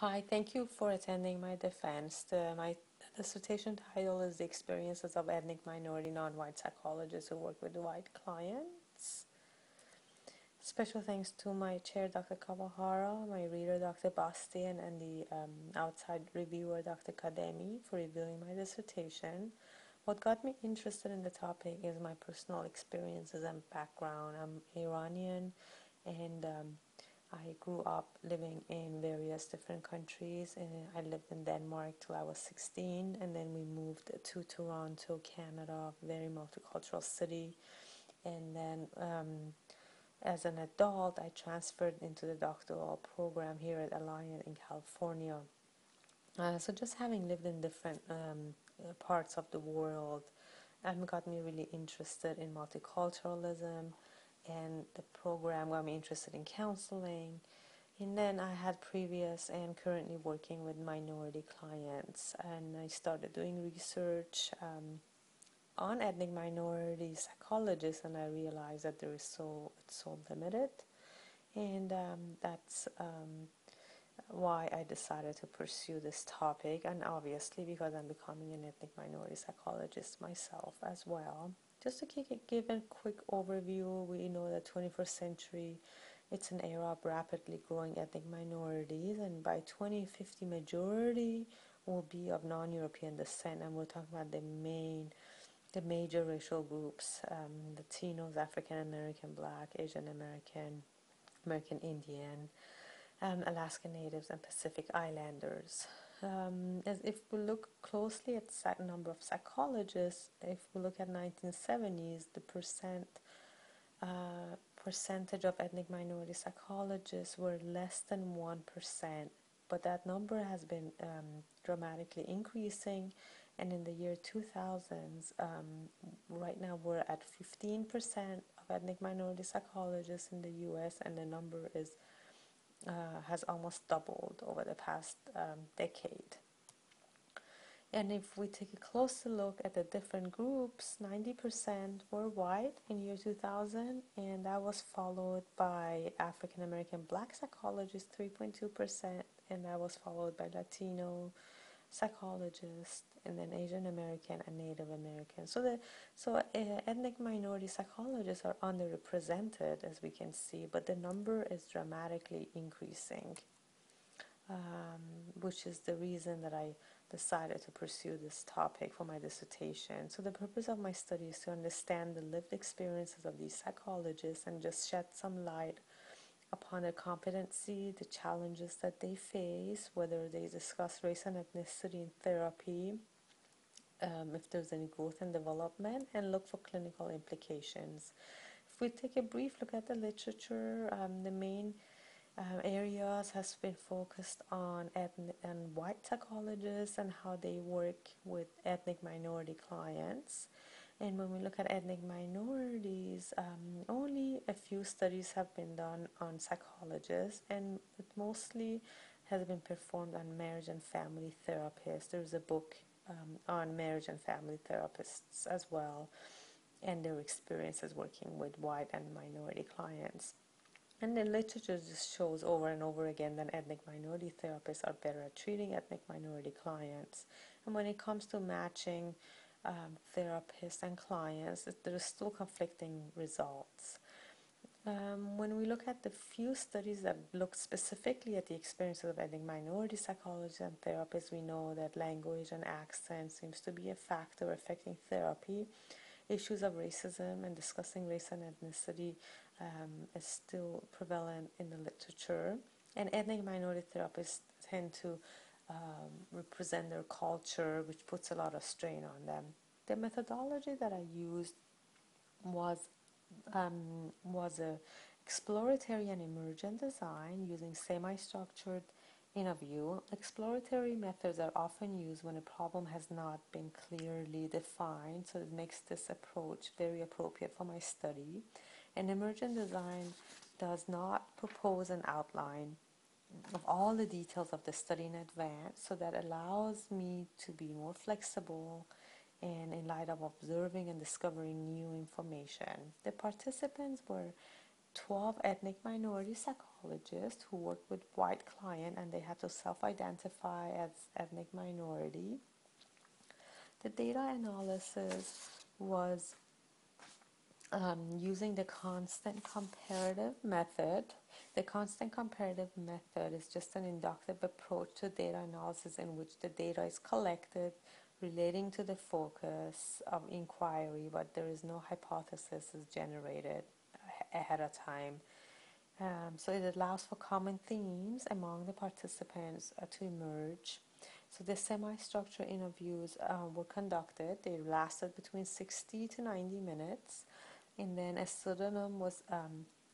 Hi, thank you for attending my defense. My dissertation title is The Experiences of Ethnic Minority Non-White Psychologists Who Work with White Clients. Special thanks to my chair, Dr. Kawahara, my reader, Dr. Bastian, and the outside reviewer, Dr. Kademi, for reviewing my dissertation. What got me interested in the topic is my personal experiences and background. I'm Iranian, and I grew up living in various different countries. And I lived in Denmark till I was 16, and then we moved to Toronto, Canada, very multicultural city. And then as an adult, I transferred into the doctoral program here at Alliant in California. So just having lived in different parts of the world got me really interested in multiculturalism, and the program got me interested in counseling. And then I had previous and currently working with minority clients, and I started doing research on ethnic minority psychologists, and I realized that it's so limited, and that's why I decided to pursue this topic, and obviously because I'm becoming an ethnic minority psychologist myself as well. Just to give a quick overview, we know that 21st century, it's an era of rapidly growing ethnic minorities, and by 2050, majority will be of non-European descent, and we're talking about the major racial groups: Latinos, African American, Black, Asian American, American Indian, Alaska Natives, and Pacific Islanders. As if we look closely at the number of psychologists, if we look at 1970s, the percentage of ethnic minority psychologists were less than 1%, but that number has been dramatically increasing, and in the year 2000s, right now we're at 15% of ethnic minority psychologists in the US, and the number has almost doubled over the past decade. And if we take a closer look at the different groups, 90% were white in year 2000, and that was followed by African American Black psychologists, 3.2%, and that was followed by Latino psychologists, and then Asian American and Native American. So ethnic minority psychologists are underrepresented, as we can see, but the number is dramatically increasing, which is the reason that I decided to pursue this topic for my dissertation. So the purpose of my study is to understand the lived experiences of these psychologists and just shed some light upon their competency, the challenges that they face, whether they discuss race and ethnicity in therapy, if there's any growth and development, and look for clinical implications. If we take a brief look at the literature, the main areas has been focused on ethnic and white psychologists and how they work with ethnic minority clients. And when we look at ethnic minorities, only a few studies have been done on psychologists, and it mostly has been performed on marriage and family therapists. There's a book on marriage and family therapists as well, and their experiences working with white and minority clients. And the literature just shows over and over again that ethnic minority therapists are better at treating ethnic minority clients. And when it comes to matching therapists and clients, there are still conflicting results. When we look at the few studies that look specifically at the experiences of ethnic minority psychologists and therapists, we know that language and accent seems to be a factor affecting therapy. Issues of racism and discussing race and ethnicity is still prevalent in the literature, and ethnic minority therapists tend to represent their culture, which puts a lot of strain on them. The methodology that I used was a exploratory and emergent design using semi-structured interview. Exploratory methods are often used when a problem has not been clearly defined, so it makes this approach very appropriate for my study. An emergent design does not propose an outline of all the details of the study in advance, so that allows me to be more flexible and in light of observing and discovering new information. The participants were 12 ethnic minority psychologists who worked with white clients, and they had to self-identify as ethnic minority. The data analysis was using the constant comparative method. The constant comparative method is just an inductive approach to data analysis in which the data is collected relating to the focus of inquiry, but there is no hypothesis is generated ahead of time. So it allows for common themes among the participants to emerge. So the semi-structured interviews were conducted. They lasted between 60 to 90 minutes. And then a pseudonym was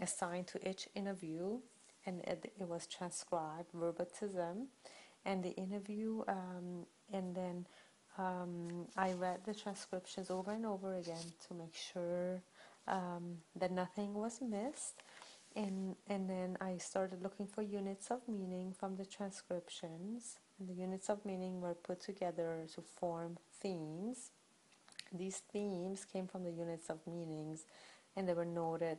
assigned to each interview, and it was transcribed verbatim. And the interview, and then I read the transcriptions over and over again to make sure that nothing was missed. And then I started looking for units of meaning from the transcriptions. And the units of meaning were put together to form themes. These themes came from the units of meanings, and they were noted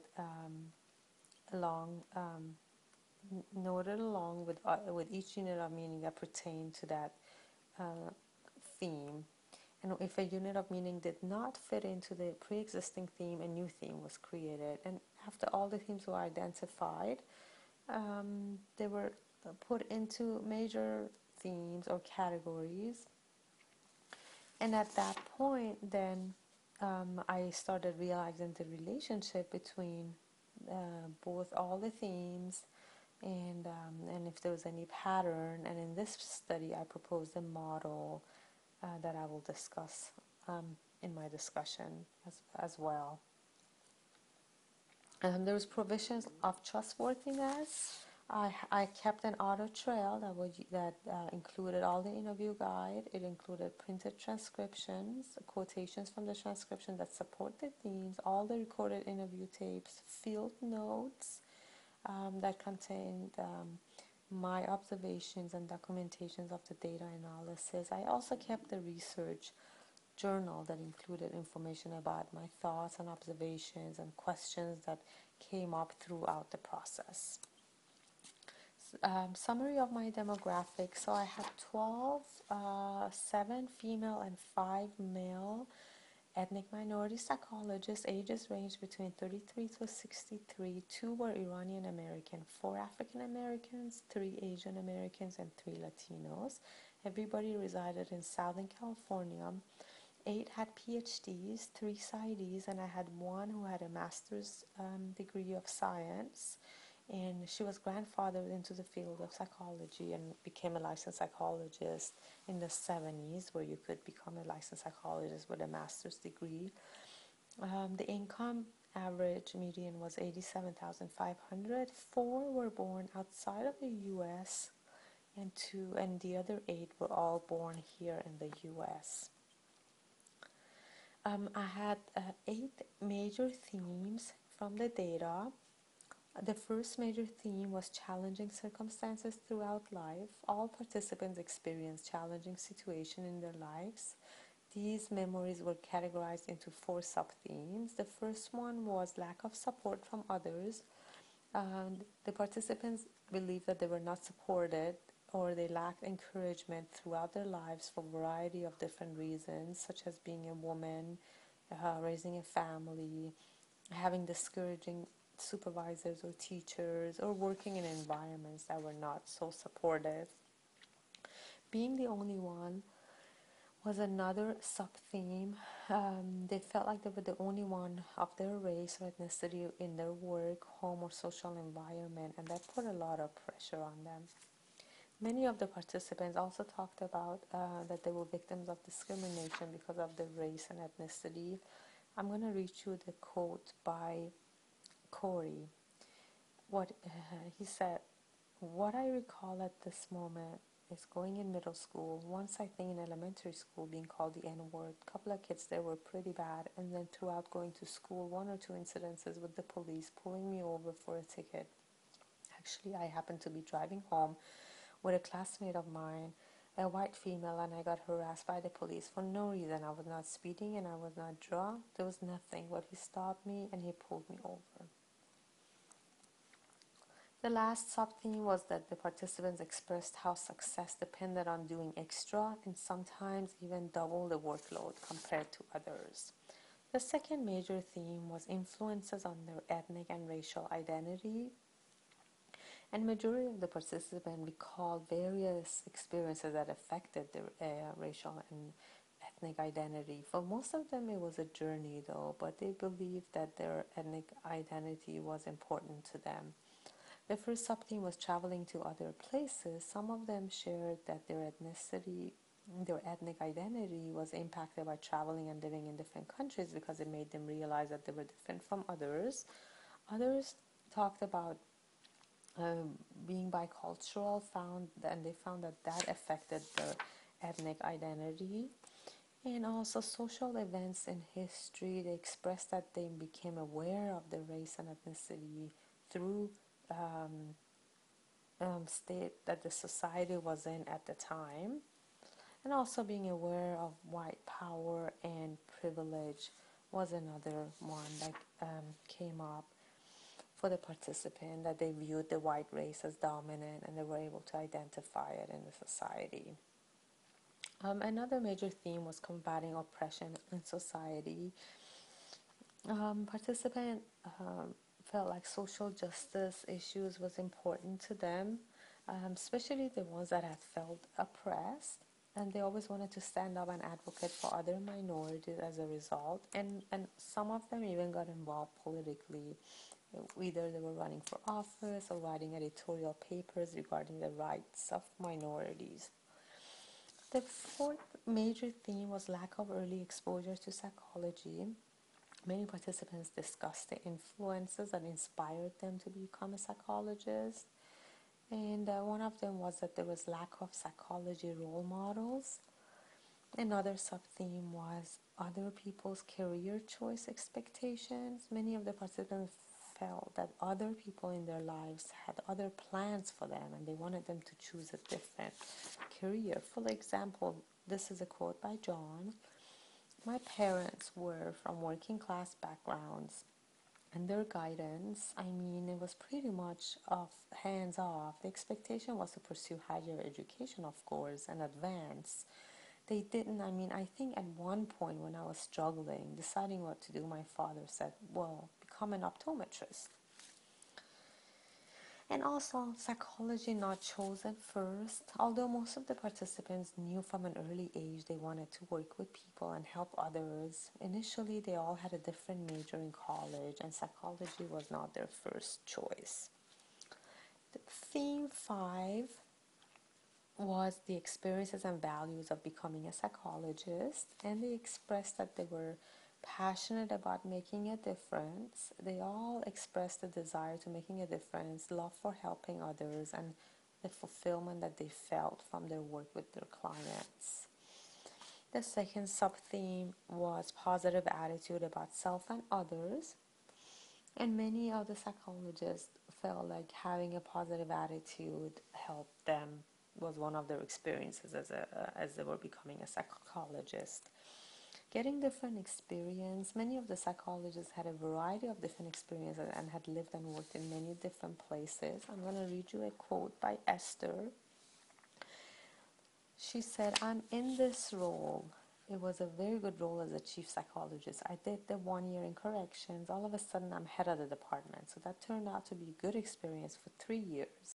along with each unit of meaning that pertained to that theme. And if a unit of meaning did not fit into the pre-existing theme, a new theme was created. And after all the themes were identified, they were put into major themes or categories. And at that point, then I started realizing the relationship between both all the themes and if there was any pattern. And in this study, I proposed a model that I will discuss in my discussion as well. There was provisions of trustworthiness. I kept an auto trail that included all the interview guide. It included printed transcriptions, quotations from the transcription that support the themes, all the recorded interview tapes, field notes that contained my observations and documentations of the data analysis. I also kept the research journal that included information about my thoughts and observations and questions that came up throughout the process. Summary of my demographics. So I had 12, 7 female and 5 male ethnic minority psychologists. Ages ranged between 33 to 63. 2 were Iranian American, 4 African Americans, 3 Asian Americans, and 3 Latinos. Everybody resided in Southern California. 8 had PhDs, 3 PsyDs, and I had 1 who had a master's degree of science. And she was grandfathered into the field of psychology and became a licensed psychologist in the 70s, where you could become a licensed psychologist with a master's degree. The income average median was $87,500. 4 were born outside of the U.S., and the other 8 were all born here in the U.S. I had 8 major themes from the data. The first major theme was challenging circumstances throughout life. All participants experienced challenging situations in their lives. These memories were categorized into 4 sub-themes. The first one was lack of support from others. The participants believed that they were not supported or they lacked encouragement throughout their lives for a variety of different reasons, such as being a woman, raising a family, having discouraging supervisors or teachers, or working in environments that were not so supportive. Being the only one was another sub-theme. They felt like they were the only one of their race or ethnicity in their work, home, or social environment, and that put a lot of pressure on them. Many of the participants also talked about that they were victims of discrimination because of their race and ethnicity. I'm going to read you the quote by Corey. He said, "What I recall at this moment is going in middle school. Once I think in elementary school being called the N-word. A couple of kids there were pretty bad, and then throughout going to school, 1 or 2 incidences with the police pulling me over for a ticket. Actually, I happened to be driving home with a classmate of mine, a white female, and I got harassed by the police for no reason. I was not speeding and I was not drunk. There was nothing, but he stopped me and he pulled me over." The last sub-theme was that the participants expressed how success depended on doing extra and sometimes even double the workload compared to others. The second major theme was influences on their ethnic and racial identity, and majority of the participants recalled various experiences that affected their racial and ethnic identity. For most of them, it was a journey, though, but they believed that their ethnic identity was important to them. The first sub-theme was traveling to other places. Some of them shared that their ethnic identity was impacted by traveling and living in different countries because it made them realize that they were different from others. Others talked about being bicultural, and they found that that affected their ethnic identity. And also social events in history, they expressed that they became aware of their race and ethnicity through state that the society was in at the time, and also being aware of white power and privilege was another one that came up for the participant, that they viewed the white race as dominant and they were able to identify it in the society. Another major theme was combating oppression in society. Participant felt like social justice issues was important to them, especially the ones that had felt oppressed, and they always wanted to stand up and advocate for other minorities as a result, and some of them even got involved politically. Either they were running for office or writing editorial papers regarding the rights of minorities. The fourth major theme was lack of early exposure to psychology. Many participants discussed the influences that inspired them to become a psychologist. And one of them was that there was lack of psychology role models. Another sub-theme was other people's career choice expectations. Many of the participants felt that other people in their lives had other plans for them and they wanted them to choose a different career. For example, this is a quote by John. My parents were from working class backgrounds, and their guidance, I mean, it was pretty much hands off. The expectation was to pursue higher education, of course, and advance. They didn't, I mean, I think at one point when I was struggling, deciding what to do, my father said, well, become an optometrist. And also, psychology not chosen first. Although most of the participants knew from an early age they wanted to work with people and help others, initially they all had a different major in college, and psychology was not their first choice. Theme 5 was the experiences and values of becoming a psychologist, and they expressed that they were passionate about making a difference. They all expressed the desire to making a difference, love for helping others, and the fulfillment that they felt from their work with their clients. The second sub-theme was positive attitude about self and others, and many of the psychologists felt like having a positive attitude helped them, was one of their experiences as they were becoming a psychologist. Getting different experience, many of the psychologists had a variety of different experiences and had lived and worked in many different places. I'm going to read you a quote by Esther. She said, I'm in this role. It was a very good role as a chief psychologist. I did the 1 year in corrections. All of a sudden, I'm head of the department. So that turned out to be a good experience for 3 years.